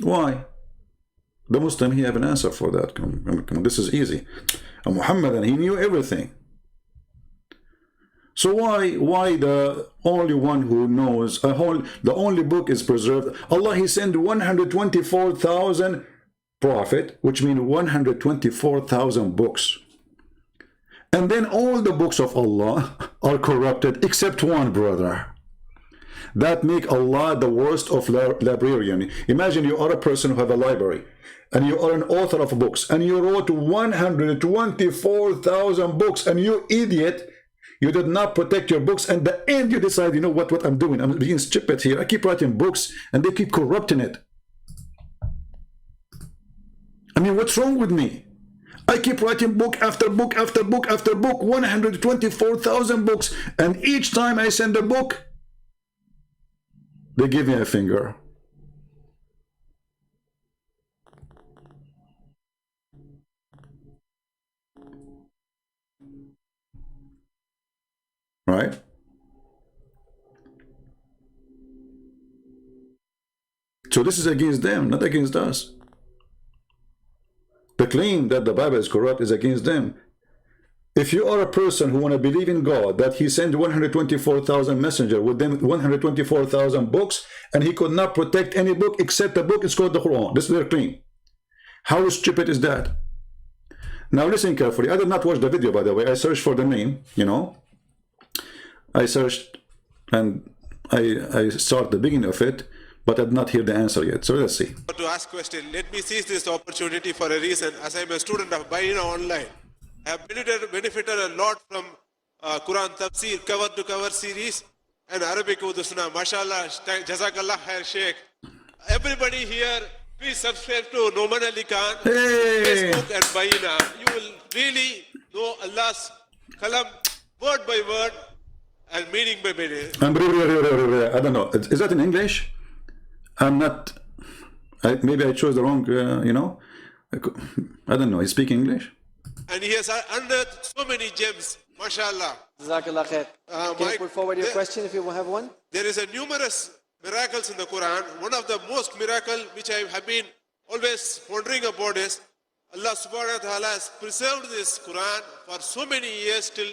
Why? The Muslim, he have an answer for that. This is easy. Muhammad, and he knew everything. So why the only one who knows, the only book is preserved? Allah, he sent 124,000 prophet, which means 124,000 books. And then all the books of Allah are corrupted except one, brother. That make Allah the worst of librarian. Imagine you are a person who have a library, and you are an author of books, and you wrote 124,000 books, and you idiot, you did not protect your books, and at the end you decide, you know what I'm doing? I'm being stupid here. I keep writing books, and they keep corrupting it. I mean, what's wrong with me? I keep writing book after book after book after book, 124,000 books, and each time I send a book, they give me a finger. Right? So this is against them, not against us. The claim that the Bible is corrupt is against them. If you are a person who want to believe in God, that he sent 124,000 messengers with them 124,000 books, and he could not protect any book except the book is called the Quran. This is their claim. How stupid is that? Now listen carefully. I did not watch the video, by the way. I searched for the name, you know. I searched and I start the beginning of it, but I did not hear the answer yet. So let's see. To ask question, let me seize this opportunity for a reason. As I'm a student of Bayina online, I have benefited a lot from Quran Tafsir cover to cover series and Arabic Urdu Sunnah. MashaAllah, Jazakallah Khair Sheikh. Everybody here, please subscribe to Noman Ali Khan, Facebook and Bayina. You will really know Allah's kalam word by word and meaning by meaning. I don't know. Is that in English? I'm not. Maybe I chose the wrong, you know. I don't know. He speaks English? And he has unearthed so many gems, mashallah. Jazakallah khair. Can you put forward your question if you have one? There is a numerous miracles in the Quran. One of the most miracle which I have been always wondering about is Allah subhanahu wa ta'ala has preserved this Quran for so many years till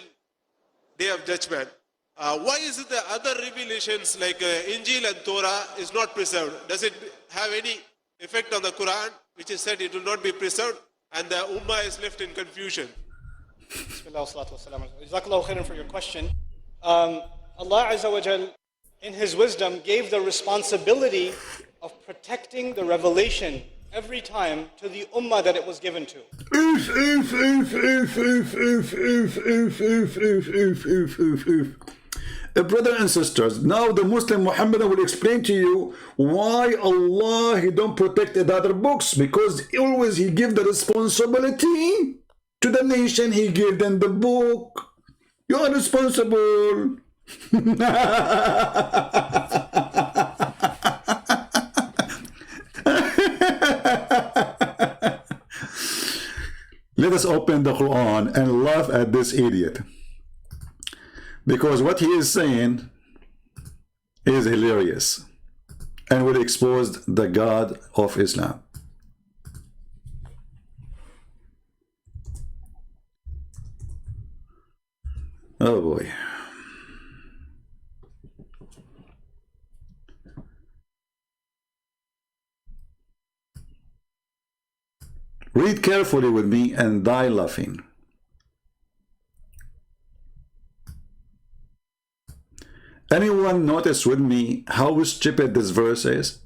Day of Judgment. Why is it the other revelations like Injil and Torah is not preserved? Does it have any effect on the Quran, which is said it will not be preserved, and the Ummah is left in confusion? Bismillah wa salatu wa salam. Jazakallahu khairan for your question. Allah Azza wa Jal, in His wisdom, gave the responsibility of protecting the revelation every time to the Ummah that it was given to. Brothers and sisters, now the Muslim Muhammad will explain to you why Allah he don't protect the other books, because always he give the responsibility to the nation. He gave them the book. You are responsible. Let us open the Quran and laugh at this idiot, because what he is saying is hilarious and will expose the God of Islam. Oh boy. Read carefully with me and die laughing. Anyone notice with me how stupid this verse is?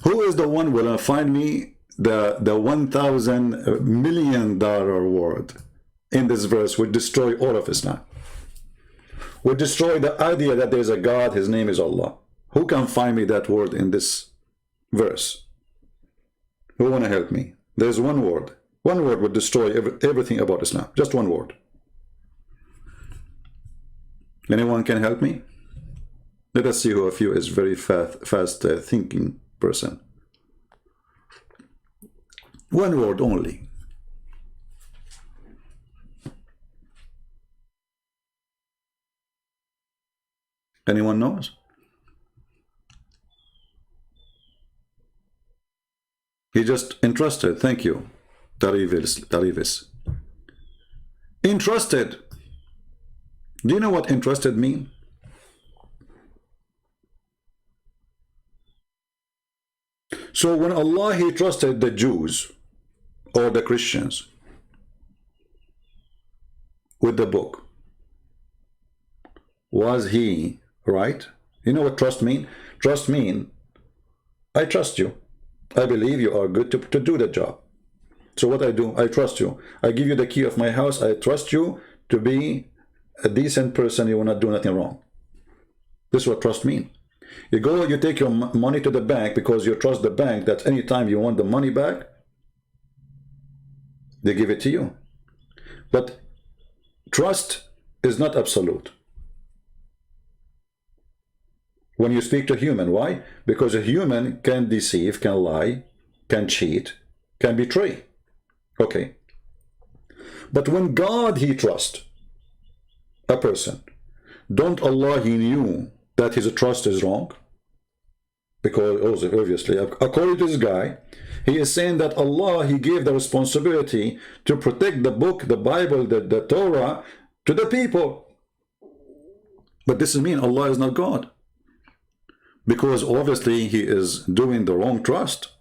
Who is the one will find me the $1,000 million word in this verse would destroy all of Islam? Would destroy the idea that there's a God, his name is Allah. Who can find me that word in this verse? Who want to help me? There's one word. One word would destroy everything about Islam. Just one word. Anyone can help me? Let us see who of you is very fast thinking person. One word only. Anyone knows? He just entrusted. Thank you, Tarivis. Entrusted. Do you know what entrusted mean? So when Allah, he trusted the Jews or the Christians with the book, was he right? You know what trust mean? Trust mean, I trust you. I believe you are good to do the job. So what I do, I trust you. I give you the key of my house. I trust you to be a decent person. You will not do nothing wrong. This is what trust mean. You go, you take your money to the bank because you trust the bank that anytime you want the money back, they give it to you. But trust is not absolute. When you speak to a human, why? Because a human can deceive, can lie, can cheat, can betray. Okay. But when God, he trusts a person, don't Allah, he knew that his trust is wrong? Because obviously, according to this guy, he is saying that Allah, he gave the responsibility to protect the book, the Bible, the Torah, to the people. But this means Allah is not God. Because obviously he is doing the wrong trust.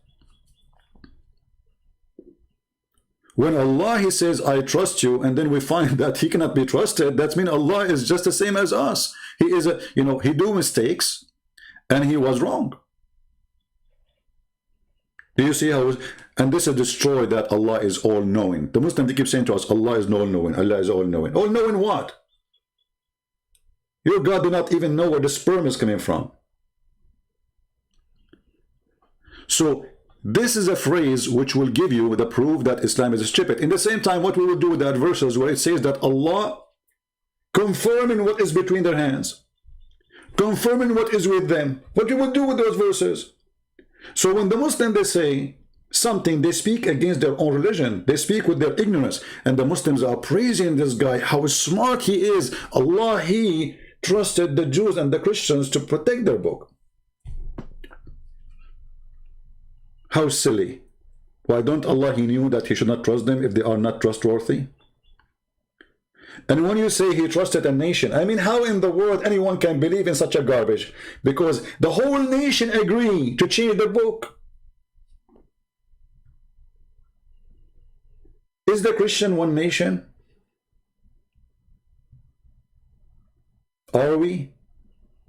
When Allah, he says, I trust you, and then we find that he cannot be trusted, that means Allah is just the same as us. He is a, he do mistakes and he was wrong. Do you see how? And this is destroyed that Allah is all-knowing. The Muslims, they keep saying to us, Allah is all-knowing. Allah is all-knowing. All-knowing what? Your God do not even know where the sperm is coming from. So this is a phrase which will give you the proof that Islam is stupid. In the same time, what we will do with that verses where it says that Allah confirming what is between their hands, confirming what is with them. What you will do with those verses? So when the Muslims, they say something, they speak against their own religion. They speak with their ignorance. And the Muslims are praising this guy, how smart he is. Allah, he trusted the Jews and the Christians to protect their book. How silly. Why don't Allah, he knew that he should not trust them if they are not trustworthy? And when you say he trusted a nation, I mean, how in the world anyone can believe in such a garbage? Because the whole nation agreed to change the book. Is the Christian one nation? Are we?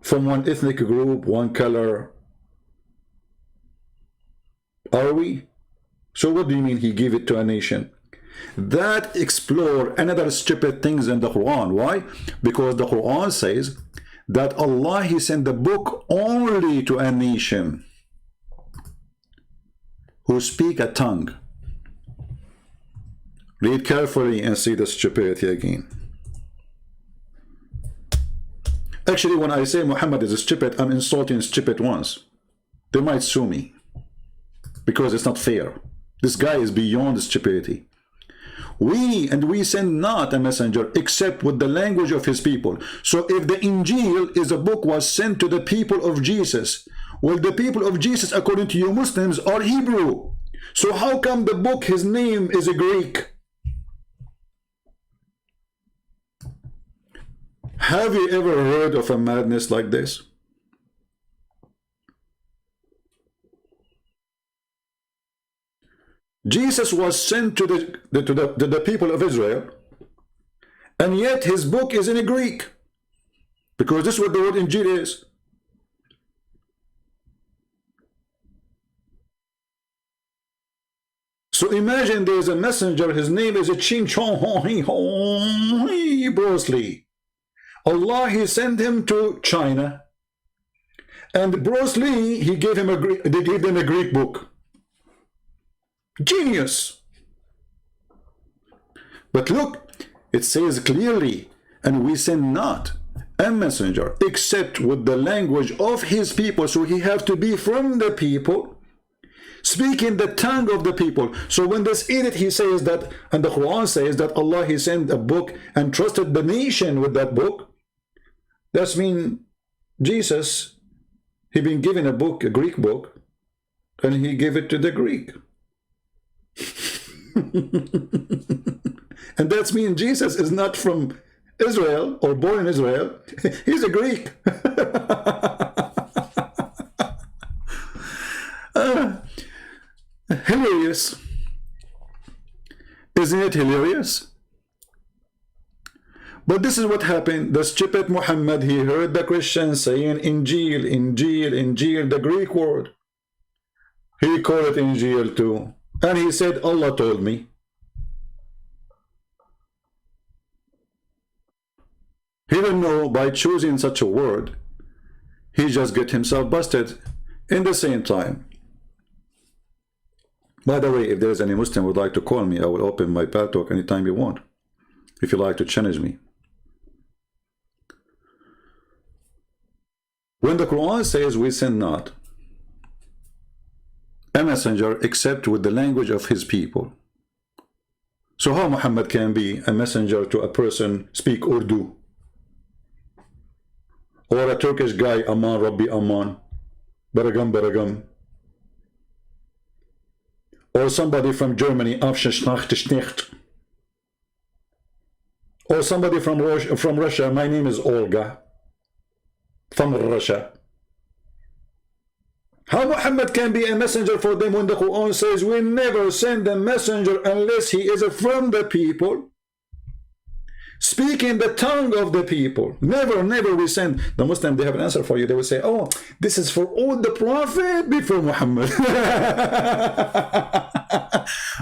From one ethnic group, one color? Are we? So what do you mean he gave it to a nation? That explore another stupid things in the Quran. Why? Because the Quran says that Allah, he sent the book only to a nation who speak a tongue. Read carefully and see the stupidity again. Actually, when I say Muhammad is stupid, I'm insulting stupid ones. They might sue me because it's not fair. This guy is beyond stupidity. We send not a messenger except with the language of his people. So if the Injil is a book was sent to the people of Jesus, well, the people of Jesus, according to you Muslims, are Hebrew. So how come the book, his name is a Greek? Have you ever heard of a madness like this? Jesus was sent to the people of Israel, and yet his book is in Greek, because this is what the word Injil is. So imagine there is a messenger, his name is a Ching Chong Bruce Lee. Allah, he sent him to China, and Bruce Lee, they gave them a Greek book. Genius. But look, it says clearly, and we send not a messenger except with the language of his people. So he have to be from the people, speaking the tongue of the people. So when this edit, he says that, and the Quran says that Allah, he sent a book and trusted the nation with that book. That's mean Jesus, he been given a book, a Greek book, and he gave it to the Greek. And that's mean Jesus is not from Israel or born in Israel. He's a Greek. Hilarious. Isn't it hilarious? But this is what happened. The stupid Muhammad, he heard the Christians saying Injil, Injil, Injil, the Greek word. He called it Injil too. And he said, Allah told me. He didn't know by choosing such a word, he just get himself busted in the same time. By the way, if there is any Muslim who would like to call me, I will open my pal talk anytime you want, if you like to challenge me. When the Quran says we send not a messenger except with the language of his people. So how Muhammad can be a messenger to a person speak Urdu? Or a Turkish guy, Aman, Rabbi Aman, Baragam, Baragam. Or somebody from Germany, Afshashnacht. Or somebody from Russia, my name is Olga, from Russia. How Muhammad can be a messenger for them when the Quran says we never send a messenger unless he is from the people, speaking the tongue of the people. Never, never we send. The Muslim, they have an answer for you. They will say, oh, this is for all the Prophet before Muhammad.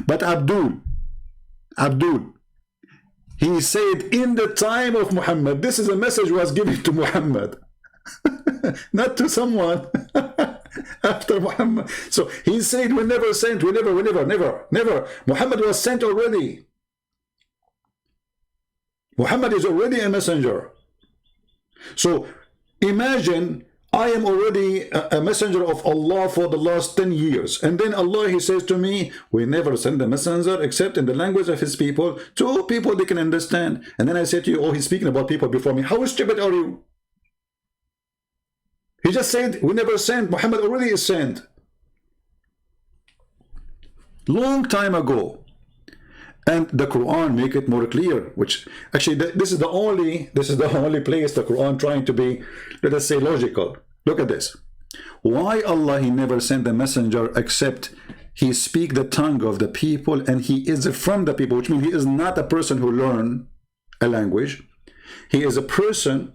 But Abdul, he said in the time of Muhammad, this is a message was given to Muhammad, not to someone after Muhammad. So he said we never sent, we never. Muhammad was sent already. Muhammad is already a messenger. So imagine I am already a messenger of Allah for the last 10 years. And then Allah, he says to me, we never send a messenger except in the language of his people, to people they can understand. And then I say to you, oh, he's speaking about people before me. How stupid are you? He just said, we never sent. Muhammad already is sent. Long time ago. And the Quran make it more clear, which actually this is the only place the Quran trying to be, let us say, logical. Look at this. Why Allah, he never sent a messenger except he speak the tongue of the people and he is from the people, which means he is not a person who learn a language. He is a person,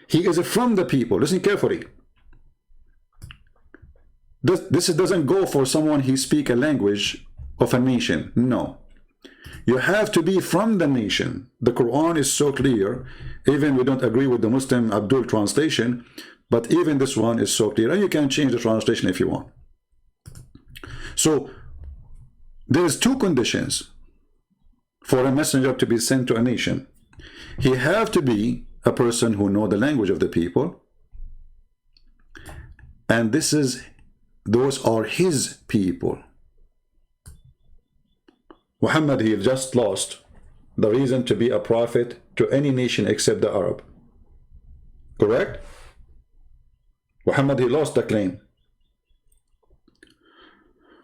he is from the people. Listen carefully. This doesn't go for someone he speak a language of a nation. No. You have to be from the nation. The Quran is so clear. Even we don't agree with the Muslim Abdul translation, but even this one is so clear. And you can change the translation if you want. So there's two conditions for a messenger to be sent to a nation. He have to be a person who know the language of the people. And those are his people. Muhammad, he just lost the reason to be a prophet to any nation except the Arab. Correct? Muhammad, he lost the claim.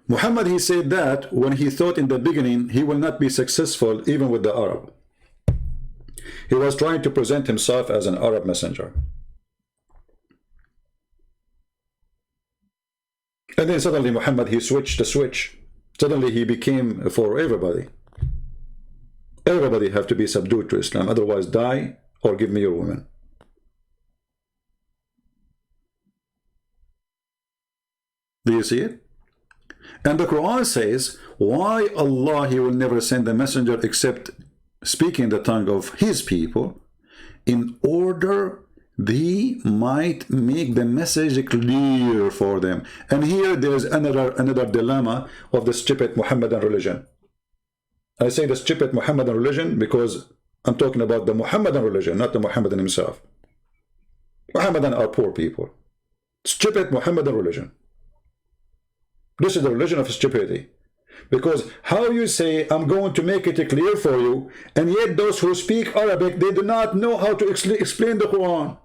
Muhammad, he said that when he thought in the beginning he will not be successful even with the Arab. He was trying to present himself as an Arab messenger. And then suddenly Muhammad, he switched the switch. Suddenly he became for everybody. Everybody have to be subdued to Islam, otherwise die or give me your woman. Do you see it? And the Quran says, why Allah, he will never send a messenger except speaking the tongue of his people, in order they might make the message clear for them. And here there is another dilemma of the stupid Muhammadan religion. I say the stupid Muhammadan religion because I'm talking about the Muhammadan religion, not the Muhammadan himself. Muhammadan are poor people. Stupid Muhammadan religion. This is the religion of stupidity. Because how you say, I'm going to make it clear for you, and yet those who speak Arabic, they do not know how to explain the Quran.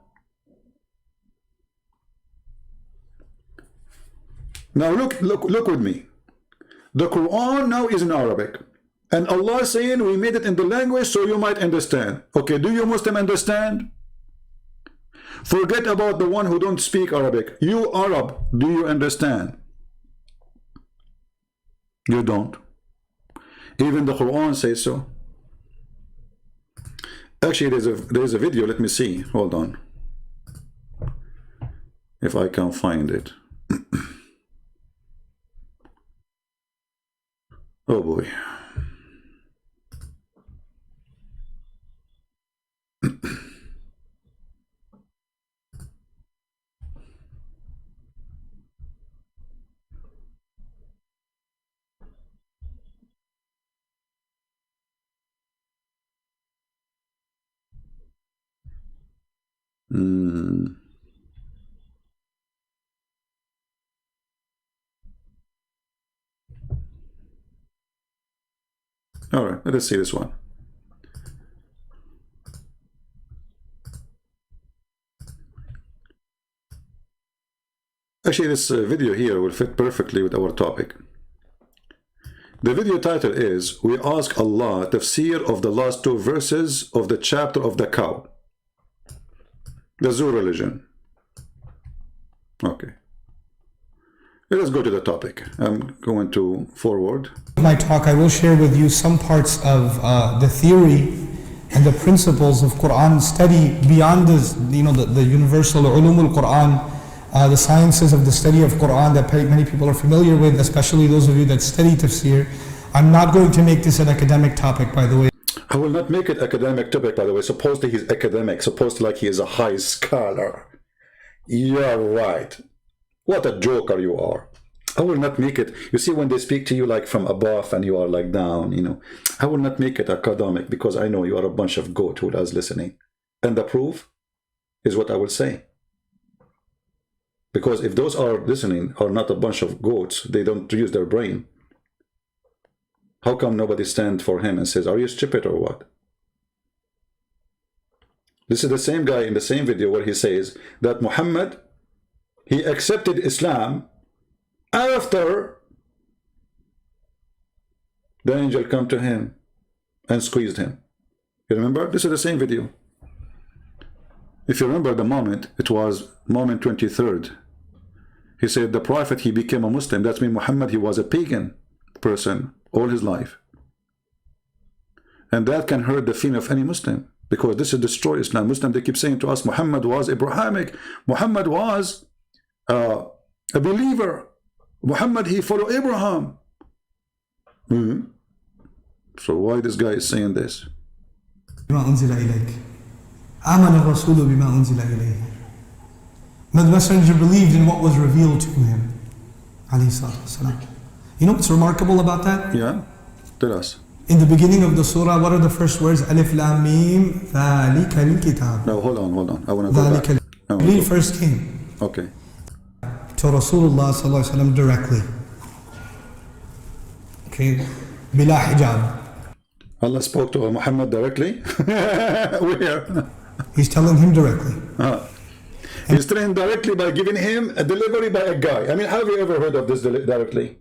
Now look with me. The Quran now is in Arabic. And Allah is saying we made it in the language so you might understand. Okay, do you Muslim understand? Forget about the one who don't speak Arabic. You Arab, do you understand? You don't. Even the Quran says so. Actually, there's a video. Let me see. Hold on. If I can find it. Oh boy. All right, let us see this one. Actually, this video here will fit perfectly with our topic. The video title is, we ask Allah tafsir of the last two verses of the chapter of the cow. The Zoo religion. Okay. Let us go to the topic. I'm going to forward. My talk, I will share with you some parts of the theory and the principles of Quran study beyond this, the universal ulum al-Quran, the sciences of the study of Quran that many people are familiar with, especially those of you that study tafsir. I'm not going to make this an academic topic, by the way. I will not make it academic topic, by the way. Supposedly he's academic, supposed like he is a high scholar. You're right. What a joker you are. I will not make it. You see, when they speak to you like from above and you are like down, I will not make it academic because I know you are a bunch of goat who is listening. And the proof is what I will say. Because if those are listening are not a bunch of goats, they don't use their brain. How come nobody stands for him and says, are you stupid or what? This is the same guy in the same video where he says that Muhammad, he accepted Islam after the angel come to him and squeezed him. You remember? This is the same video. If you remember the moment, it was moment 23rd. He said the prophet, he became a Muslim. That means Muhammad, he was a pagan person all his life. And that can hurt the feeling of any Muslim, because this is destroy Islam. Muslim, they keep saying to us, Muhammad was Abrahamic. Muhammad was a believer. Muhammad, he followed Abraham. So why this guy is saying this? The messenger believed in what was revealed to him. You know what's remarkable about that? Yeah, tell us. In the beginning of the surah, what are the first words? Alif Lam Mim, ذَلِكَ الْكِتَابِ. No, hold on. I want to go back. Jibreel first came. Okay. To Rasulullah sallallahu alaihi wasallam directly. Okay, bila hijab. Allah spoke to Muhammad directly? Where? He's telling him directly. He's telling him directly by giving him a delivery by a guy. I mean, have you ever heard of this directly?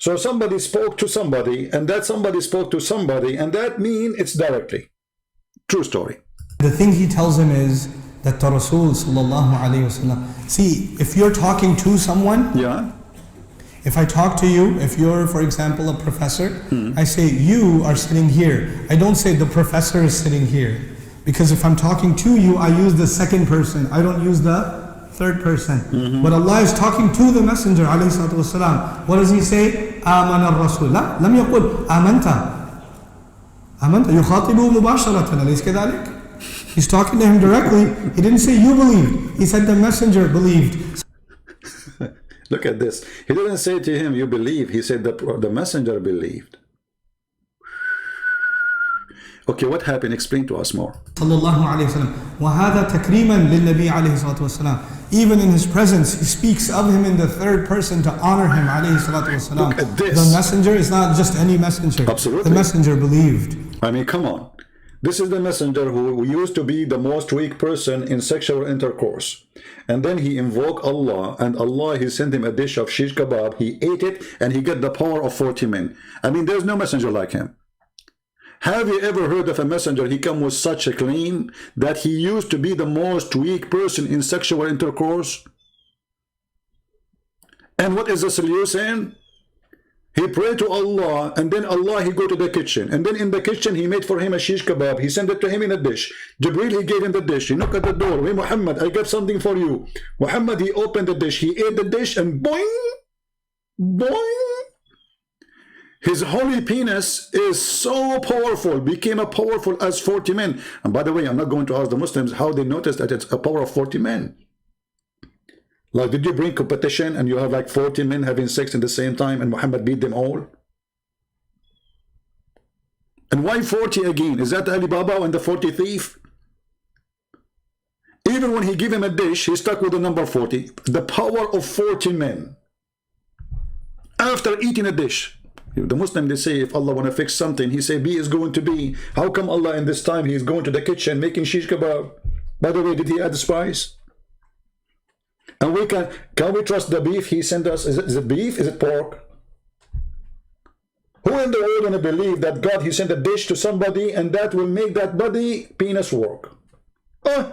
So somebody spoke to somebody, and that somebody spoke to somebody, and that means it's directly. True story. The thing he tells him is that the Rasul sallallahu alayhi wasallam. See, if you're talking to someone, yeah. If I talk to you, if you're, for example, a professor, I say you are sitting here. I don't say the professor is sitting here, because if I'm talking to you, I use the second person. I don't use the third person. But Allah is talking to the Messenger alayhi salatu wasalam. What does he say? آمن الرسول. لا لم يقل آمنت. آمنت يخاطبه مباشرة. أليس كذلك? He's talking to him directly. He didn't say you believed. He said the Messenger believed. Look at this. He didn't say to him you believe. He said the Messenger believed. Okay, what happened? Explain to us more. Sallallahu alayhi wa sallam. وَهَذَا تَكْرِيمًا لِلنَّبِي عَلَيْهِ الصَّلَاةُ وَالسَّلَامُ. Even in his presence, he speaks of him in the third person to honor him alayhi salatu wasalam. Look at this. The messenger is not just any messenger. Absolutely. The messenger believed. I mean, come on. This is the messenger who used to be the most weak person in sexual intercourse. And then he invoked Allah, and Allah, he sent him a dish of shish kebab. He ate it, and he got the power of 40 men. I mean, there's no messenger like him. Have you ever heard of a messenger, he come with such a claim that he used to be the most weak person in sexual intercourse? And what is the solution? He prayed to Allah, and then Allah, he go to the kitchen, and then in the kitchen he made for him a shish kebab. He sent it to him in a dish. Jibril, he gave him the dish. He knocked at the door. Hey Muhammad, I got something for you. Muhammad, he opened the dish. He ate the dish, and boing, boing. His holy penis is so powerful, became as powerful as 40 men. And by the way, I'm not going to ask the Muslims how they noticed that it's a power of 40 men. Like, did you bring competition and you have like 40 men having sex at the same time and Muhammad beat them all? And why 40 again? Is that Alibaba and the 40 thief? Even when he gave him a dish, he stuck with the number 40. The power of 40 men. After eating a dish. The Muslim, they say, if Allah want to fix something, he say, B is going to be. How come Allah in this time, he is going to the kitchen making shish kebab? By the way, did he add the spice? And we can we trust the beef he sent us? Is it beef? Is it pork? Who in the world gonna believe that God, he sent a dish to somebody and that will make that body penis work? Oh,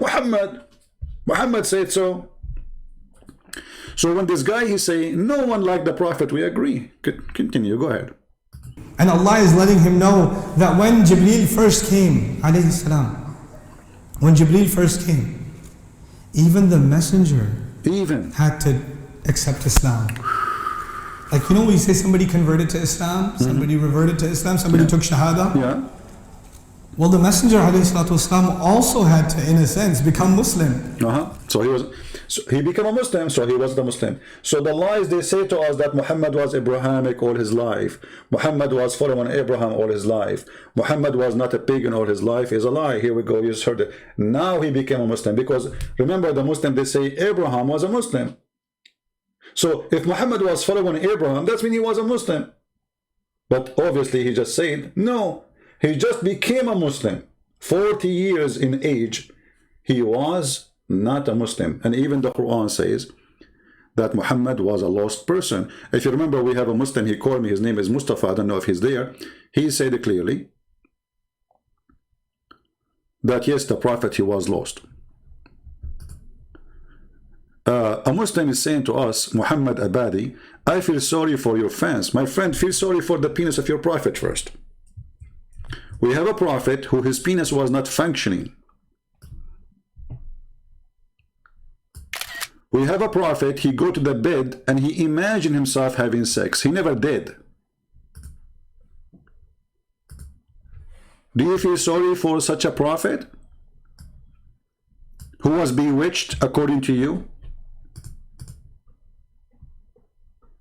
Muhammad said so. So when this guy, he say, no one like the Prophet, we agree. Continue, go ahead. And Allah is letting him know that when Jibreel first came, alayhi salam, when Jibreel first came, even the messenger had to accept Islam. Like, you know, we say somebody converted to Islam, somebody reverted to Islam, somebody took Shahada. Yeah. Well, the messenger ﷺ also had to, in a sense, become Muslim. So he became a Muslim, so he was the Muslim. So the lies they say to us that Muhammad was Abrahamic all his life, Muhammad was following Abraham all his life, Muhammad was not a pagan all his life, is a lie. Here we go, you just heard it. Now he became a Muslim, because remember the Muslim, they say Abraham was a Muslim. So if Muhammad was following Abraham, that means he was a Muslim. But obviously he just said, no, he just became a Muslim. 40 years in age, he was not a Muslim. And even the Quran says that Muhammad was a lost person. If you remember, we have a Muslim, he called me, his name is Mustafa, I don't know if he's there. He said clearly that yes, the Prophet, he was lost. A Muslim is saying to us, Muhammad Abadi, I feel sorry for your fans. My friend, feel sorry for the penis of your Prophet first. We have a Prophet who his penis was not functioning. We have a Prophet, he go to the bed and he imagined himself having sex. He never did. Do you feel sorry for such a Prophet who was bewitched according to you?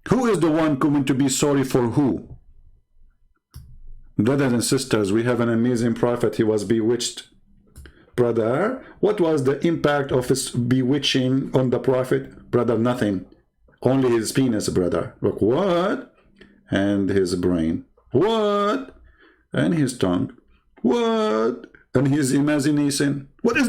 Who is the one coming to be sorry for who? Brothers and sisters, we have an amazing Prophet, he was bewitched. Brother, what was the impact of his bewitching on the Prophet? Brother, nothing. Only his penis, brother. Look, what? And his brain. What? And his tongue. What? And his imagination. What is